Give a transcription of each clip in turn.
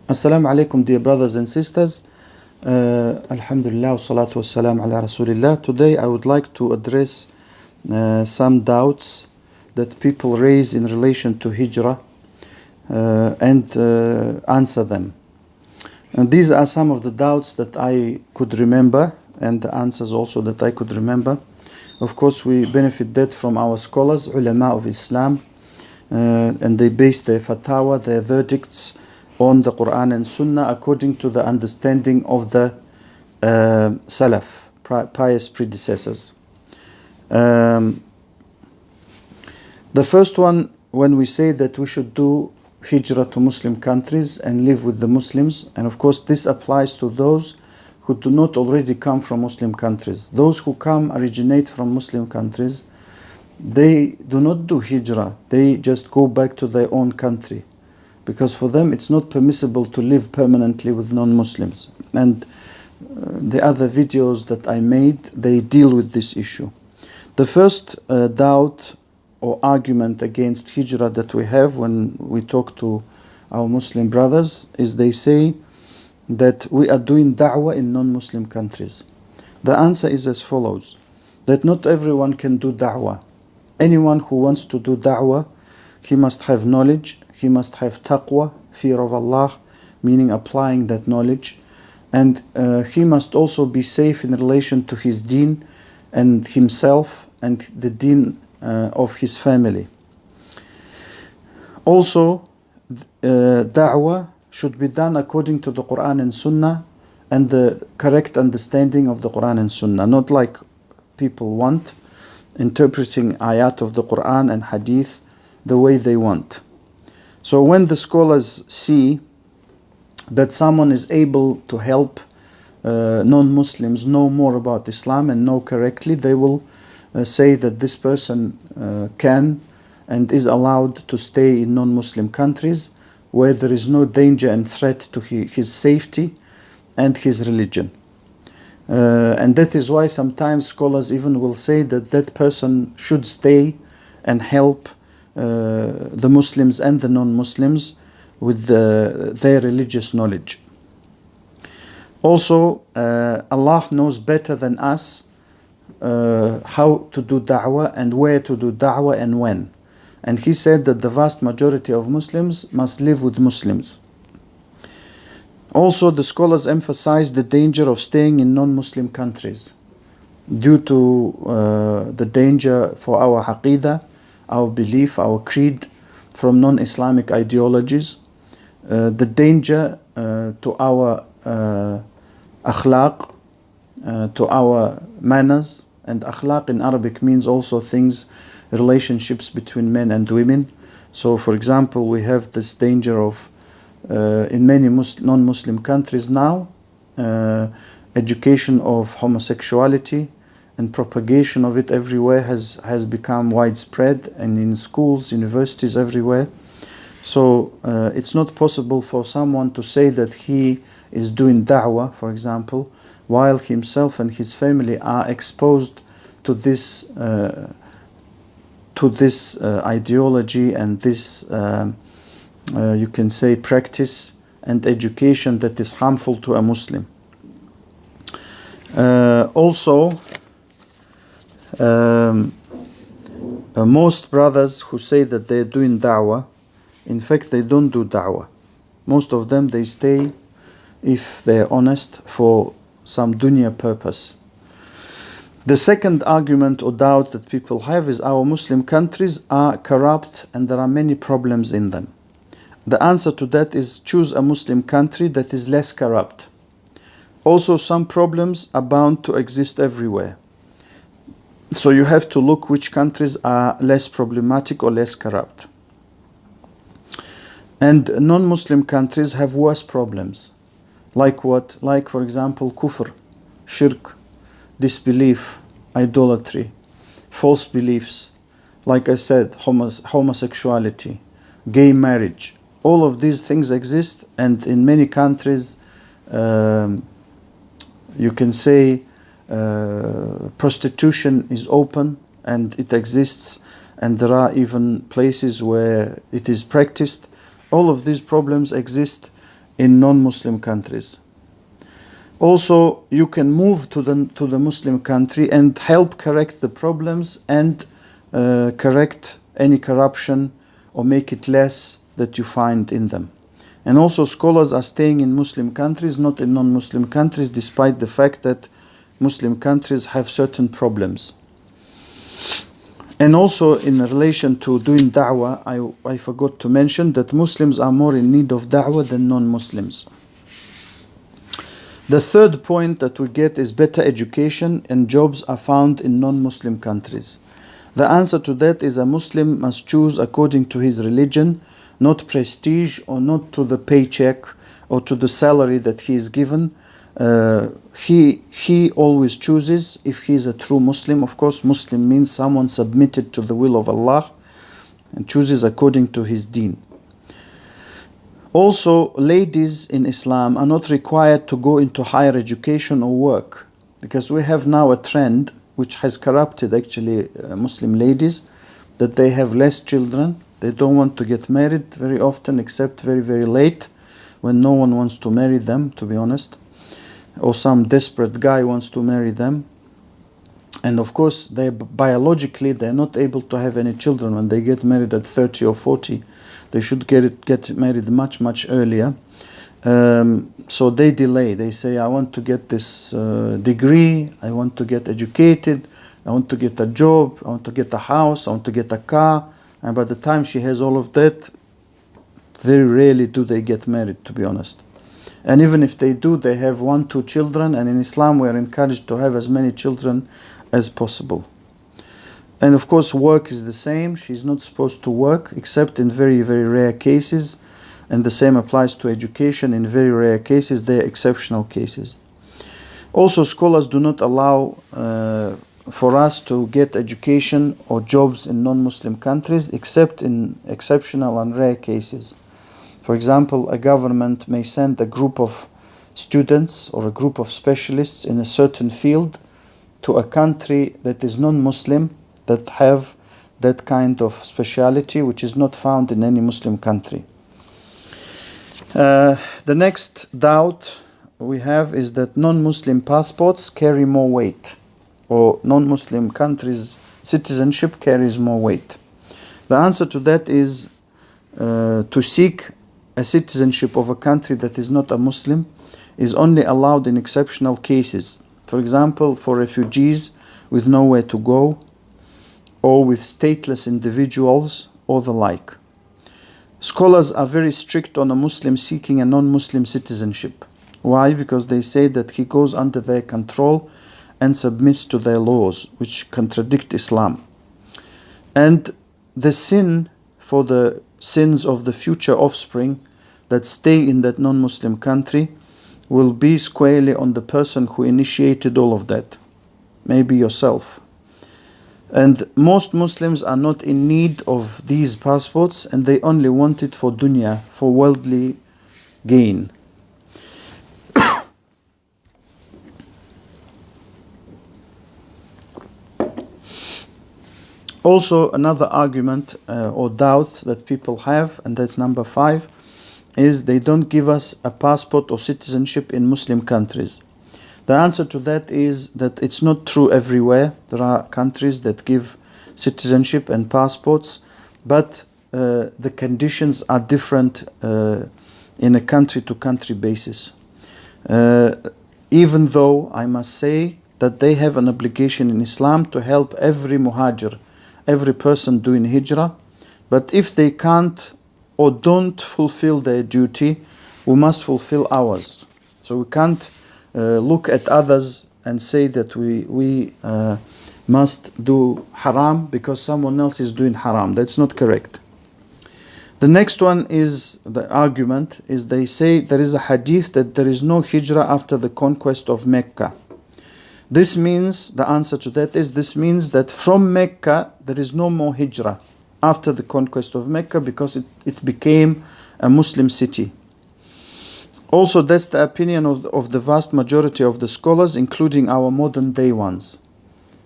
Assalamu alaikum, dear brothers and sisters. Alhamdulillah, salatu wassalam ala rasulillah. Today I would like to address some doubts that people raise in relation to Hijrah and answer them. And these are some of the doubts that I could remember and the answers also that I could remember. Of course, we benefit that from our scholars, ulama of Islam, and they base their fatwa, their verdicts on the Quran and Sunnah according to the understanding of the Salaf, pious predecessors. The first one, when we say that we should do Hijrah to Muslim countries and live with the Muslims, and of course this applies to those who do not already come from Muslim countries. Those who come originate from Muslim countries, they do not do Hijrah, they just go back to their own country. Because for them it's not permissible to live permanently with non-Muslims. And the other videos that I made, they deal with this issue. The first doubt or argument against Hijrah that we have when we talk to our Muslim brothers is they say that we are doing da'wah in non-Muslim countries. The answer is as follows, that not everyone can do da'wah. Anyone who wants to do da'wah, he must have knowledge, he must have taqwa, fear of Allah, meaning applying that knowledge, and he must also be safe in relation to his deen and himself and the deen of his family. Also, da'wah should be done according to the Quran and Sunnah and the correct understanding of the Quran and Sunnah, not like people want, interpreting ayat of the Quran and hadith the way they want. So when the scholars see that someone is able to help non-Muslims know more about Islam and know correctly, they will say that this person can and is allowed to stay in non-Muslim countries where there is no danger and threat to his safety and his religion. And that is why sometimes scholars even will say that that person should stay and help the Muslims and the non-Muslims with their religious knowledge. Also, Allah knows better than us how to do da'wah and where to do da'wah and when. And He said that the vast majority of Muslims must live with Muslims. Also, the scholars emphasize the danger of staying in non-Muslim countries due to the danger for our aqidah, our belief, our creed from non-Islamic ideologies, the danger to our akhlaq, to our manners, and akhlaq in Arabic means also things, relationships between men and women. So for example, we have this danger of, in many non-Muslim countries now, education of homosexuality and propagation of it everywhere has become widespread, and in schools, universities, everywhere. So it's not possible for someone to say that he is doing da'wah, for example, while himself and his family are exposed to this ideology and this, you can say, practice and education that is harmful to a Muslim. Also, most brothers who say that they're doing da'wah, in fact they don't do da'wah. Most of them, they stay, if they're honest, for some dunya purpose. The second argument or doubt that people have is our Muslim countries are corrupt and there are many problems in them. The answer to that is choose a Muslim country that is less corrupt. Also, some problems are bound to exist everywhere. So you have to look which countries are less problematic or less corrupt. And non-Muslim countries have worse problems. Like what? Like, for example, kufr, shirk, disbelief, idolatry, false beliefs, like I said, homosexuality, gay marriage. All of these things exist, and in many countries, you can say, prostitution is open and it exists, and there are even places where it is practiced. All of these problems exist in non-Muslim countries. Also, you can move to the Muslim country and help correct the problems and correct any corruption or make it less that you find in them. And also scholars are staying in Muslim countries, not in non-Muslim countries, despite the fact that Muslim countries have certain problems. And also in relation to doing da'wah, I forgot to mention that Muslims are more in need of da'wah than non-Muslims. The third point that we get is better education and jobs are found in non-Muslim countries. The answer to that is a Muslim must choose according to his religion, not prestige or not to the paycheck or to the salary that he is given. He always chooses if he is a true Muslim. Of course, Muslim means someone submitted to the will of Allah and chooses according to his deen. Also, ladies in Islam are not required to go into higher education or work, because we have now a trend which has corrupted actually Muslim ladies, that they have less children. They don't want to get married very often, except very, very late, when no one wants to marry them, to be honest, or some desperate guy wants to marry them. And of course, biologically, they're not able to have any children when they get married at 30 or 40. They should get married much, much earlier. So they delay. They say, I want to get this degree, I want to get educated, I want to get a job, I want to get a house, I want to get a car. And by the time she has all of that, very rarely do they get married, to be honest. And even if they do, they have 1, 2 children. And in Islam, we are encouraged to have as many children as possible. And of course, work is the same. She's not supposed to work except in very, very rare cases. And the same applies to education. In very rare cases, they are exceptional cases. Also, scholars do not allow for us to get education or jobs in non-Muslim countries except in exceptional and rare cases. For example, a government may send a group of students or a group of specialists in a certain field to a country that is non-Muslim, that have that kind of speciality which is not found in any Muslim country. The next doubt we have is that non-Muslim passports carry more weight, or non-Muslim countries' citizenship carries more weight. The answer to that is to seek a citizenship of a country that is not a Muslim is only allowed in exceptional cases. For example, for refugees with nowhere to go, or with stateless individuals, or the like. Scholars are very strict on a Muslim seeking a non-Muslim citizenship. Why? Because they say that he goes under their control and submits to their laws, which contradict Islam. And the sin for the sins of the future offspring that stay in that non-Muslim country will be squarely on the person who initiated all of that, maybe yourself. And most Muslims are not in need of these passports, and they only want it for dunya, for worldly gain. Also, another argument or doubt that people have, and that's number 5, is they don't give us a passport or citizenship in Muslim countries. The answer to that is that it's not true everywhere. There are countries that give citizenship and passports, but the conditions are different in a country-to-country basis. Even though I must say that they have an obligation in Islam to help every muhajir, every person doing hijrah, but if they can't or don't fulfill their duty, we must fulfill ours. So we can't look at others and say that we must do haram because someone else is doing haram. That's not correct. The next one is, the argument is, they say there is a hadith that there is no hijrah after the conquest of Mecca. This means, the answer to that is, this means that from Mecca there is no more hijrah after the conquest of Mecca, because it became a Muslim city. Also, that's the opinion of the vast majority of the scholars, including our modern day ones.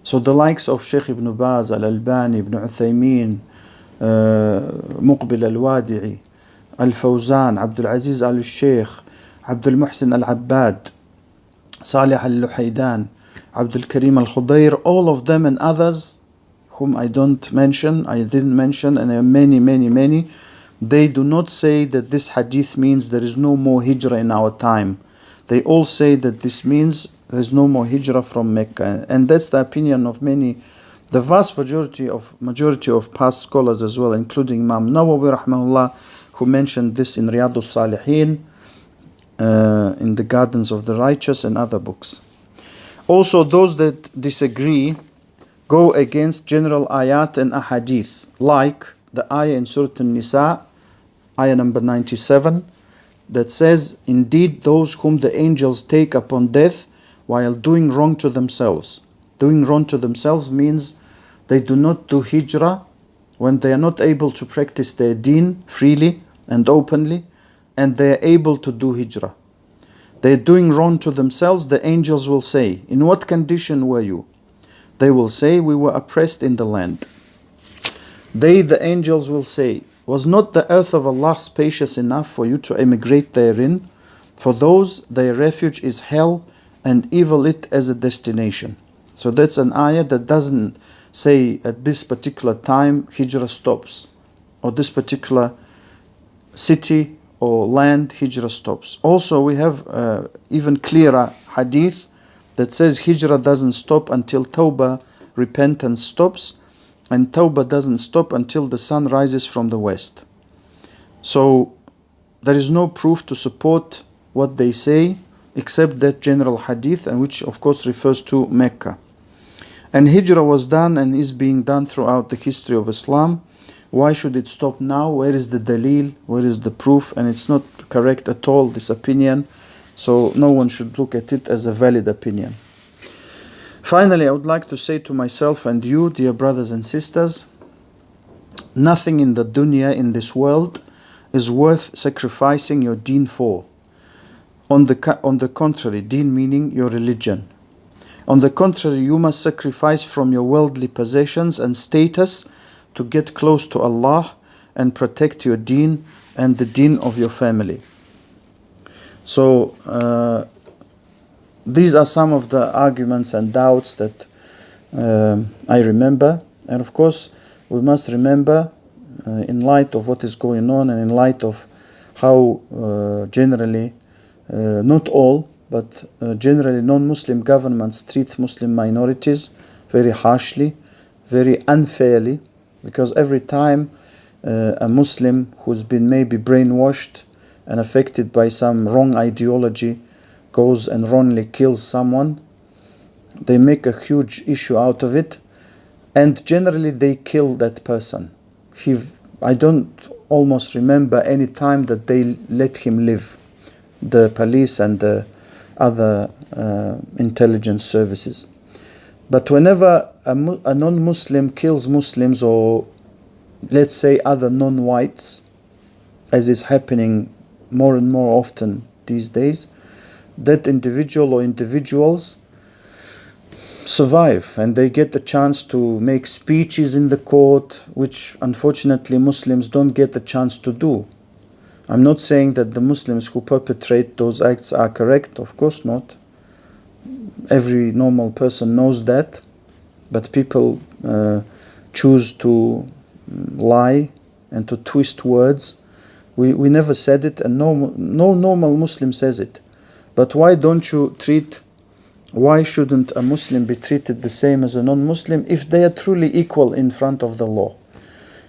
So the likes of Sheikh Ibn Baz, Al-Albani, Ibn Uthaymeen, Muqbil Al-Wadi'i, Al-Fawzan, Abdul Aziz Al-Sheikh, Abdul Muhsin Al-Abbad, Salih Al-Luhaydan, Abdul Karim Al-Khudair, all of them and others whom I didn't mention, and there are many, they do not say that this hadith means there is no more hijrah in our time. They all say that this means there is no more hijrah from Mecca. And that's the opinion of many, the vast majority of past scholars as well, including Imam Nawawi rahmahullah, who mentioned this in Riyadus Salihin, in the Gardens of the Righteous and other books. Also, those that disagree go against general ayat and ahadith, like the ayah in Surah An-Nisa, ayah number 97, that says, indeed those whom the angels take upon death while doing wrong to themselves. Doing wrong to themselves means they do not do hijrah when they are not able to practice their deen freely and openly, and they are able to do hijrah. They are doing wrong to themselves. The angels will say, in what condition were you? They will say, we were oppressed in the land. They, the angels, will say, was not the earth of Allah spacious enough for you to emigrate therein? For those, their refuge is hell, and evil it as a destination. So that's an ayah that doesn't say at this particular time hijrah stops, or this particular city or land hijrah stops. Also, we have even clearer hadith that says hijrah doesn't stop until tawbah, repentance, stops, and tawbah doesn't stop until the sun rises from the west. So there is no proof to support what they say except that general hadith, and which of course refers to Mecca. And hijrah was done and is being done throughout the history of Islam. Why should it stop now? Where is the dalil? Where is the proof? And it's not correct at all, this opinion. So no one should look at it as a valid opinion. Finally, I would like to say to myself and you, dear brothers and sisters, nothing in the dunya, in this world, is worth sacrificing your deen for. On the contrary, deen meaning your religion. On the contrary, you must sacrifice from your worldly possessions and status to get close to Allah and protect your deen and the deen of your family. So, these are some of the arguments and doubts that I remember. And of course, we must remember, in light of what is going on and in light of how generally, not all, but generally non-Muslim governments treat Muslim minorities very harshly, very unfairly, because every time a Muslim who's been maybe brainwashed and affected by some wrong ideology goes and wrongly kills someone, they make a huge issue out of it, and generally they kill that person. I don't almost remember any time that they let him live, the police and the other intelligence services. But whenever a non-Muslim kills Muslims, or let's say other non-whites, as is happening more and more often these days, that individual or individuals survive and they get the chance to make speeches in the court, which unfortunately Muslims don't get the chance to do. I'm not saying that the Muslims who perpetrate those acts are correct, of course not. Every normal person knows that, but people choose to lie and to twist words. We never said it, and no normal Muslim says it. But why shouldn't a Muslim be treated the same as a non-Muslim if they are truly equal in front of the law?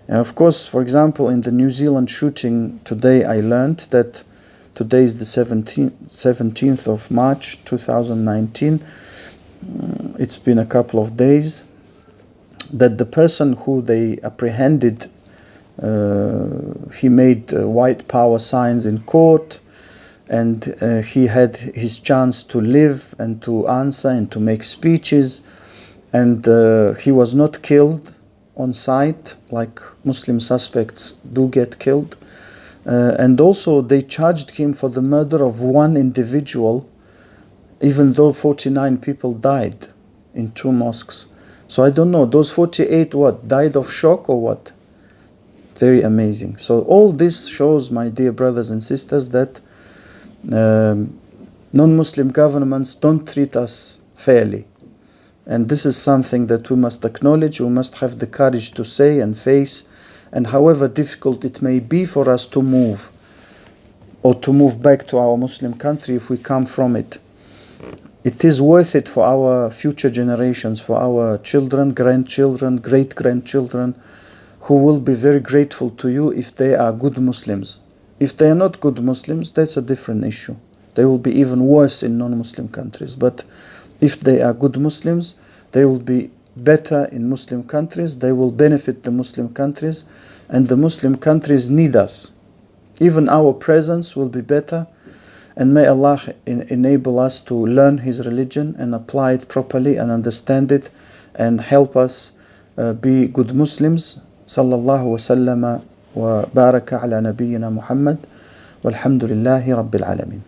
And of course, for example, in the New Zealand shooting today, I learned that today is the 17th of March 2019. It's been a couple of days that the person who they apprehended, he made white power signs in court, and he had his chance to live and to answer and to make speeches, and he was not killed on sight like Muslim suspects do get killed. And also they charged him for the murder of one individual, even though 49 people died in 2 mosques. So I don't know, those 48 what, died of shock or what? Very amazing. So all this shows, my dear brothers and sisters, that non-Muslim governments don't treat us fairly. And this is something that we must acknowledge, we must have the courage to say and face, and however difficult it may be for us to move, or to move back to our Muslim country if we come from it, it is worth it for our future generations, for our children, grandchildren, great-grandchildren, who will be very grateful to you if they are good Muslims. If they are not good Muslims, that's a different issue. They will be even worse in non-Muslim countries. But if they are good Muslims, they will be better in Muslim countries, they will benefit the Muslim countries, and the Muslim countries need us. Even our presence will be better, and may Allah enable us to learn His religion and apply it properly and understand it, and help us be good Muslims. Sallallahu wa sallama wa baraka ala nabiyyina Muhammad, walhamdulillahi rabbil alamin.